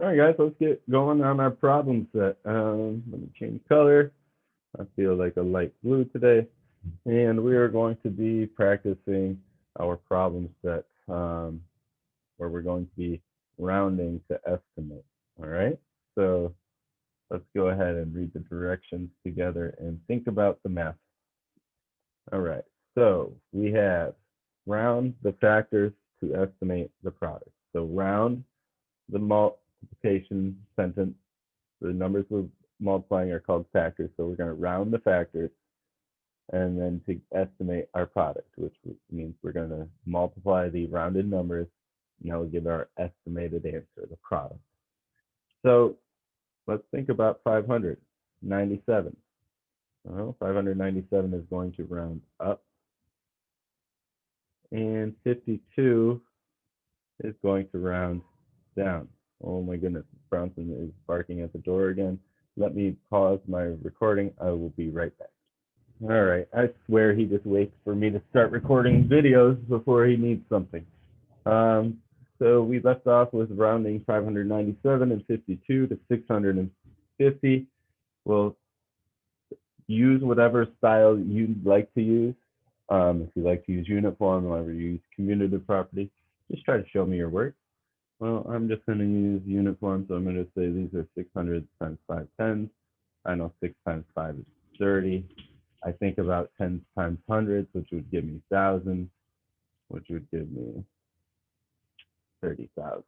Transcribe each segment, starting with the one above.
All right, guys, let's get going on our problem set. Let me change color. I feel like a light blue today. And we are going to be practicing our problem set where we're going to be rounding to estimate. All right, so let's go ahead and read the directions together and think about the math. All right, so we have round the factors to estimate the product. So round the multiplication sentence. The numbers we're multiplying are called factors, so we're going to round the factors and then to estimate our product, which means we're going to multiply the rounded numbers, and that will give our estimated answer, the product. So let's think about 597. Well, 597 is going to round up, and 52 is going to round down. Oh my goodness, Bronson is barking at the door again. Let me pause my recording. I will be right back. All right, I swear he just waits for me to start recording videos before he needs something. So we left off with rounding 597 and 52 to 650. We'll use whatever style you'd like to use. If you like to use unit form, or you use commutative property, just try to show me your work. Well, I'm just going to use unit form, so I'm going to say these are 600 times 5 tens. I know 6 times 5 is 30. I think about tens times hundreds, which would give me thousands, which would give me 30,000.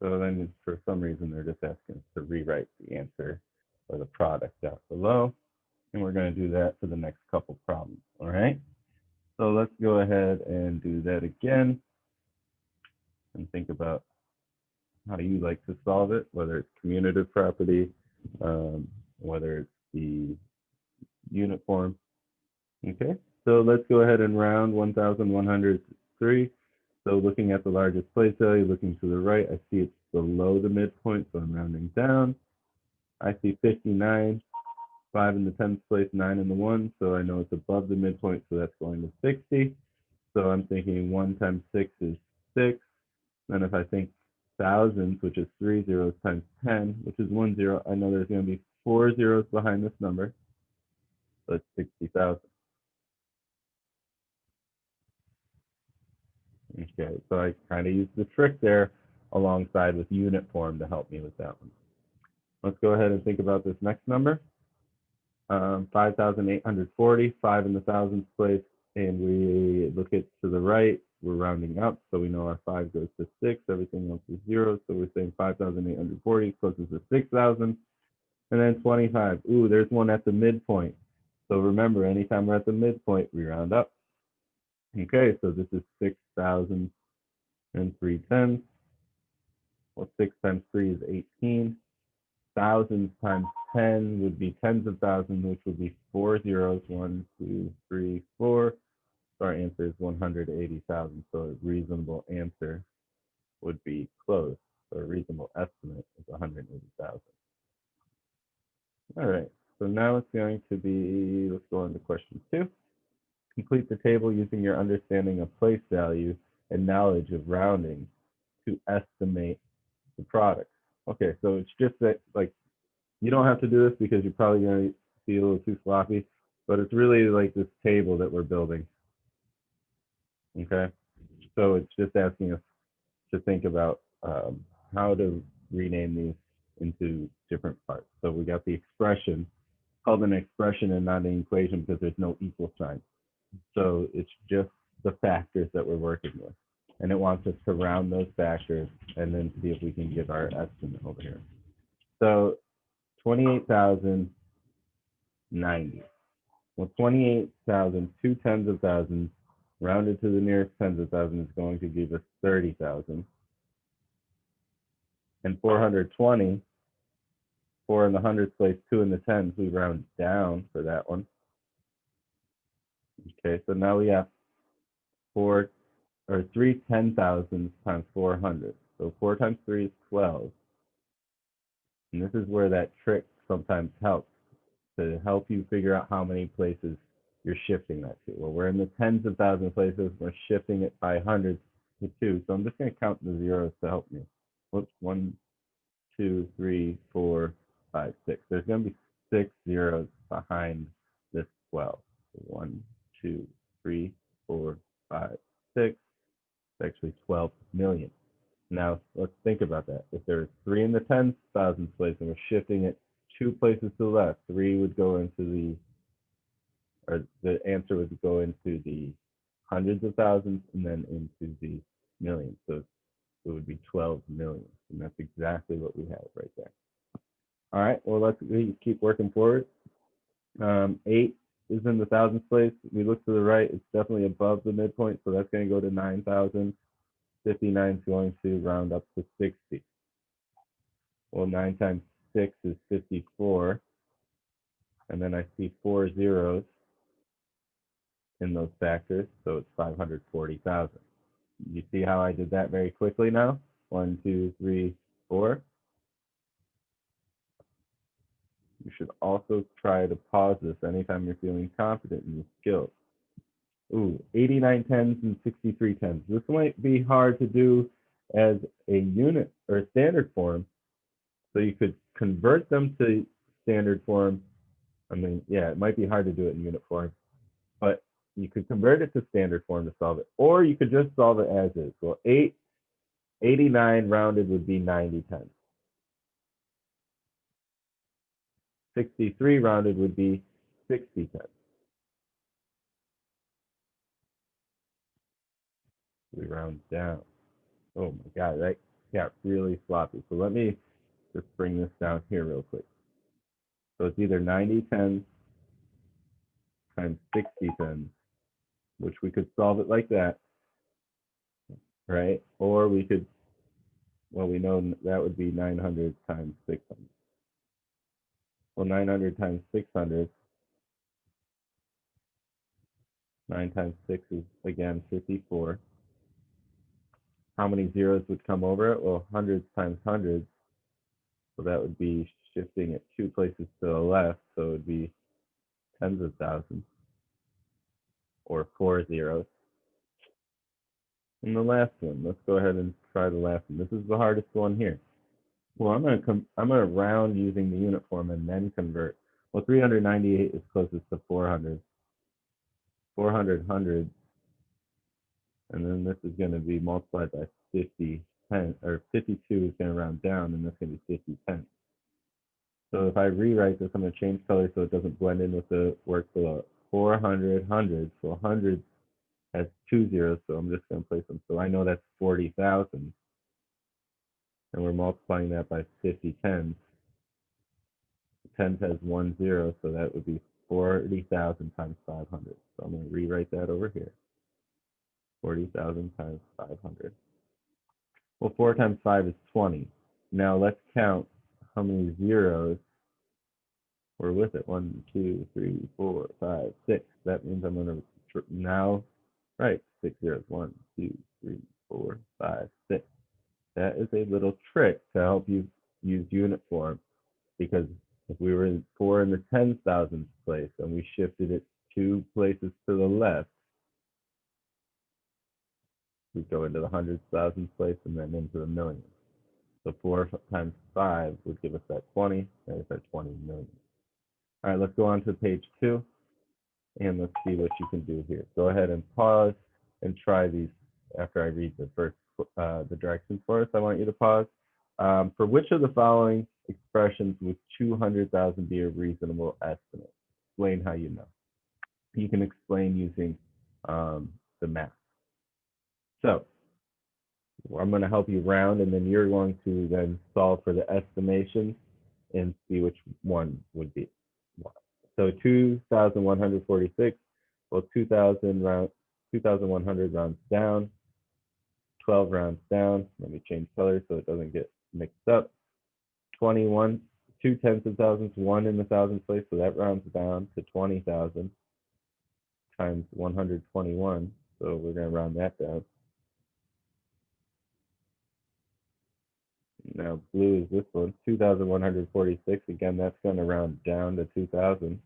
So then for some reason, they're just asking us to rewrite the answer or the product down below. And we're going to do that for the next couple problems. All right. So let's go ahead and do that again and think about how you like to solve it, whether it's commutative property, whether it's the unit form. Okay, so let's go ahead and round 1,103. So looking at the largest place value, looking to the right, I see it's below the midpoint, so I'm rounding down. I see 59, 5 in the 10th place, 9 in the 1, so I know it's above the midpoint, so that's going to 60. So I'm thinking 1 times 6 is 6. Then if I think thousands, which is 3 zeros times 10, which is 1 0, I know there's going to be 4 zeros behind this number. So it's 60,000. Okay, so I kind of used the trick there alongside with unit form to help me with that one. Let's go ahead and think about this next number. 5,840, 5 in the thousands place, and we look it to the right, we're rounding up, so we know our 5 goes to 6, everything else is 0, so we're saying 5,840 closest to 6,000, and then 25. Ooh, there's one at the midpoint. So remember, anytime we're at the midpoint, we round up. Okay, so this is 6,003 tenths. Well, 6 times 3 is 18. Thousands times 10 would be tens of thousands, which would be 4 zeros. 1, 2, 3, 4. So our answer is 180,000. So a reasonable answer would be close. So a reasonable estimate is 180,000. All right. So now it's going to be, let's go on to question 2. Complete the table using your understanding of place value and knowledge of rounding to estimate the product. Okay, so it's just that, like, you don't have to do this because you're probably going to be a little too sloppy, but it's really like this table that we're building. Okay, so it's just asking us to think about how to rename these into different parts. So we got the expression, called an expression and not an equation because there's no equal sign. So it's just the factors that we're working with. And it wants us to round those factors and then see if we can give our estimate over here. So 28,090. Well, 28,000, 2 tens of thousands, rounded to the nearest tens of thousands is going to give us 30,000. And 420, 4 in the hundreds place, 2 in the tens, we round down for that one. Okay, so now we have 3 10,000s times 400. So 4 times 3 is 12. And this is where that trick sometimes helps to help you figure out how many places you're shifting that to. Well, we're in the tens of thousands places, we're shifting it by hundreds. the 2. So I'm just going to count the zeros to help me. Whoops, 1, 2, 3, 4, 5, 6. There's going to be 6 zeros behind this 12. 1, 2, 3, 4, 5, 6. It's actually 12 million. Now, let's think about that. If there's 3 in the 10,000s place and we're shifting it 2 places to the left, 3 would go into the, or the answer would go into the hundreds of thousands and then into the millions. So it would be 12 million. And that's exactly what we have right there. All right, well, let's keep working forward. 8 is in the thousands place. We look to the right, it's definitely above the midpoint, so that's going to go to 9,000. 59 is going to round up to 60. Well, 9 times 6 is 54. And then I see 4 zeros in those factors, so it's 540,000. You see how I did that very quickly now? 1, 2, 3, 4. You should also try to pause this anytime you're feeling confident in your skills. Ooh, 89 tens and 63 tens. This might be hard to do as a unit or a standard form. So you could convert them to standard form. I mean, yeah, it might be hard to do it in unit form, but you could convert it to standard form to solve it. Or you could just solve it as is. Well, 89 rounded would be 90 tens. 63 rounded would be 60 tens. We round down. Oh my God, that got really sloppy. So let me just bring this down here real quick. So it's either 90 tens times 60 tens, which we could solve it like that, right? Or we could, well, we know that would be 900 times 600. Well, 900 times 600, 9 times 6 is, again, 54. How many zeros would come over it? Well, hundreds times hundreds. So that would be shifting it 2 places to the left. So it would be tens of thousands, or 4 zeros. And the last one, let's go ahead and try the last one. This is the hardest one here. Well, I'm gonna round using the unit form and then convert. Well, 398 is closest to 400. 400 hundreds, and then this is going to be multiplied by 50 tenths, or 52 is going to round down, and this is going to be 50 tenths. So if I rewrite this, I'm going to change color so it doesn't blend in with the work below. 400 hundreds, so 100 has 2 zeros, so I'm just going to place them. So I know that's 40,000, and we're multiplying that by 50 tens. 10 has 1 0, so that would be 40,000 times 500. So I'm going to rewrite that over here. 40,000 times 500. Well, 4 times 5 is 20. Now let's count how many zeros were with it. 1, 2, 3, 4, 5, 6. That means I'm going to now write 6 zeros. 1, 2, 3, 4, 5, 6. That is a little trick to help you use unit form, because if we were in 4 in the 10,000th place and we shifted it 2 places to the left, we go into the hundreds, thousands place and then into the millions. So 4 times 5 would give us that 20. That is our 20 million. All right, let's go on to page 2, and let's see what you can do here. Go ahead and pause and try these after I read the first the directions for us. I want you to pause. For which of the following expressions would 200,000 be a reasonable estimate? Explain how you know. You can explain using the math. So I'm going to help you round, and then you're going to then solve for the estimations and see which one would be. So 2,146, well, 2,100 rounds down, 12 rounds down. Let me change colors so it doesn't get mixed up. 21, 2 tenths of thousands, 1 in the thousandth place, so that rounds down to 20,000 times 121. So we're going to round that down. Now blue is this one, 2,146. Again, that's going to round down to 2,000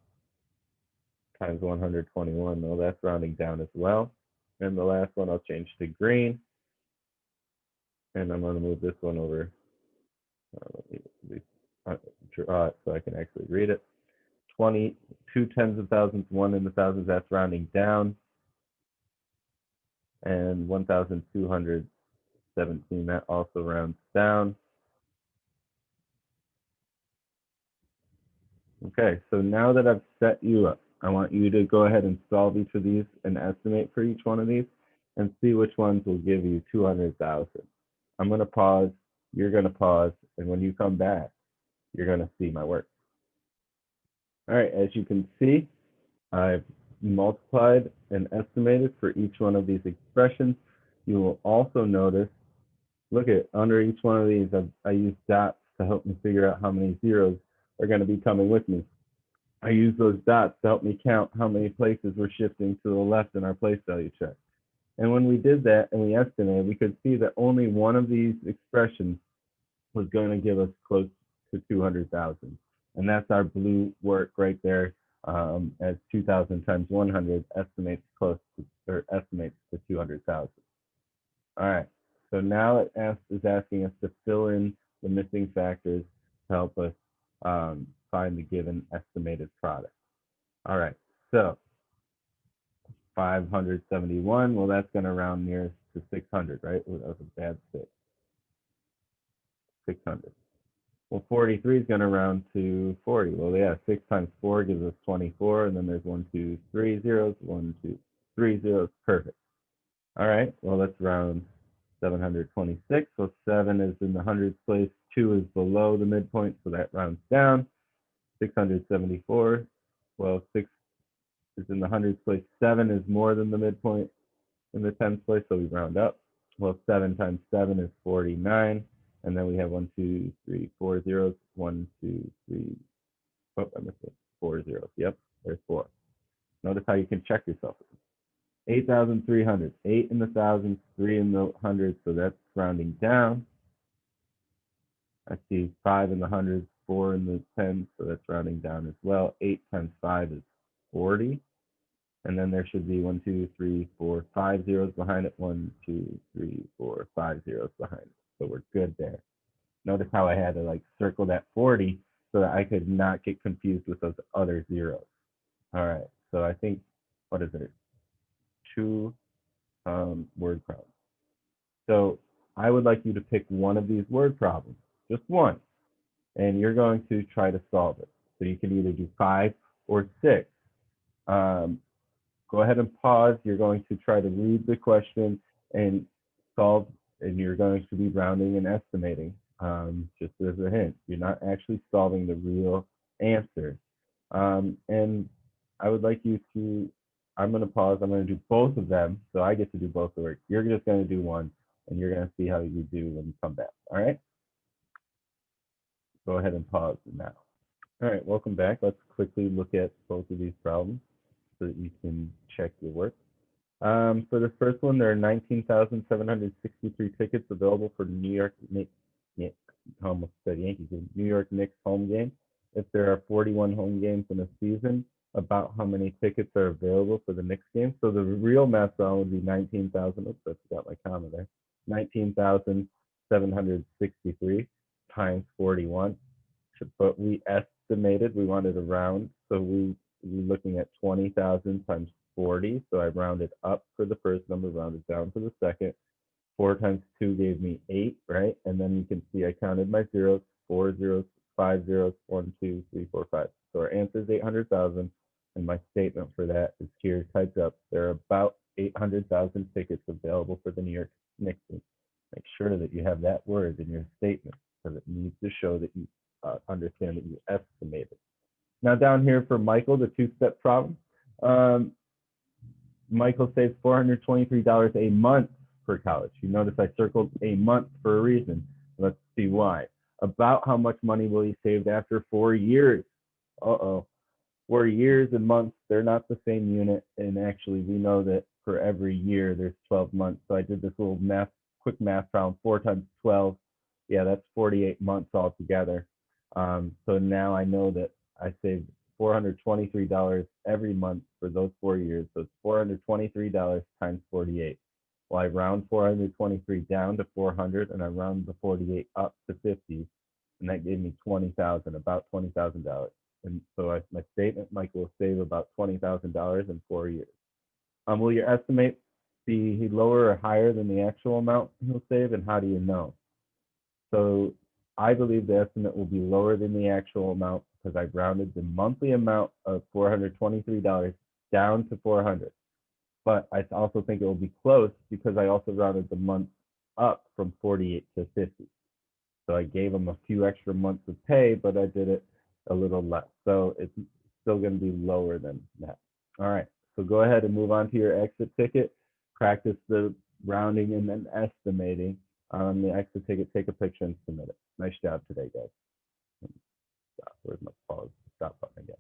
times 121. Well, that's rounding down as well. And the last one I'll change to green. And I'm going to move this one over. Let me draw it so I can actually read it. 20, 2 tens of thousands, 1 in the thousands, that's rounding down. And 1,217, that also rounds down. Okay, so now that I've set you up, I want you to go ahead and solve each of these and estimate for each one of these and see which ones will give you 200,000. I'm going to pause, you're going to pause, and when you come back, you're going to see my work. All right, as you can see, I've multiplied and estimated for each one of these expressions. You will also notice, look at under each one of these, I use dots to help me figure out how many zeros are going to be coming with me. I use those dots to help me count how many places we're shifting to the left in our place value check. And when we did that and we estimated, we could see that only one of these expressions was going to give us close to 200,000. And that's our blue work right there, as 2,000 times 100 estimates close to, or estimates to 200,000. All right, so now it is asking us to fill in the missing factors to help us find the given estimated product. All right, so 571, well, that's going to round nearest to 600, right? That was a bad fit. 600. Well, 43 is going to round to 40. Well, yeah, 6 times 4 gives us 24, and then there's 1, 2, 3 zeros, 1, 2, 3 zeros, perfect. All right, well, let's round 726. So 7 is in the hundreds place, 2 is below the midpoint, so that rounds down. 674, well, 6 is in the hundreds place, 7 is more than the midpoint in the tens place, so we round up. Well, 7 times 7 is 49, and then we have 1, 2, 3, 4 zeros, 1, 2, 3, oh, I missed it, 4 zeros, yep, there's 4. Notice how you can check yourself. 8,300, 8 in the thousands, 3 in the hundreds, so that's rounding down. I see 5 in the hundreds, 4 in the tens, so that's rounding down as well. 8 times 5 is 40. And then there should be 1, 2, 3, 4, 5 zeros behind it. 1, 2, 3, 4, 5 zeros behind it. So we're good there. Notice how I had to like circle that 40 so that I could not get confused with those other zeros. All right, so I think, what is it? 2 word problems. So I would like you to pick one of these word problems, just one, and you're going to try to solve it. So you can either do 5 or 6. Go ahead and pause. You're going to try to read the question and solve, and you're going to be rounding and estimating, just as a hint. You're not actually solving the real answer. And I would like you to, I'm going to pause. I'm going to do both of them, so I get to do both the work. You're just going to do one, and you're going to see how you do when you come back. All right? Go ahead and pause now. All right, welcome back. Let's quickly look at both of these problems so that you can check your work. For the first one, there are 19,763 tickets available for New York Knicks, almost said Yankees, New York Knicks home game. If there are 41 home games in a season, about how many tickets are available for the Knicks game? So the real math problem would be 19,000. Oops, I forgot my comma there. 19,763 times 41. But we estimated we wanted a round, so we're looking at 20,000 times 40. So I rounded up for the first number, rounded down for the second. 4 times 2 gave me 8, right? And then you can see I counted my zeros, 4 zeros, 5 zeros, 1, 2, 3, 4, 5. So our answer is 800,000, and my statement for that is here typed up. There are about 800,000 tickets available for the New York Knicks. Make sure that you have that word in your statement because it needs to show that you understand that you estimated. Now down here for Michael, the two-step problem. Michael saves $423 a month for college. You notice I circled a month for a reason. Let's see why. About how much money will he save after 4 years? 4 years and months, they're not the same unit. And actually, we know that for every year, there's 12 months. So I did this little quick math problem, 4 times 12. Yeah, that's 48 months altogether. So now I know that I saved $423 every month for those 4 years. So it's $423 times 48. Well, I round 423 down to 400, and I round the 48 up to 50, and that gave me 20,000, about $20,000. And so my statement, Michael will save about $20,000 in 4 years. Will your estimate be lower or higher than the actual amount he'll save, and how do you know? So I believe the estimate will be lower than the actual amount because I've rounded the monthly amount of $423 down to 400. But I also think it will be close because I also rounded the month up from 48 to 50. So I gave him a few extra months of pay, but I did it a little less. So it's still going to be lower than that. All right. So go ahead and move on to your exit ticket. Practice the rounding and then estimating on the exit ticket. Take a picture and submit it. Nice job today, guys. Stop. Where's my pause? Stop button again.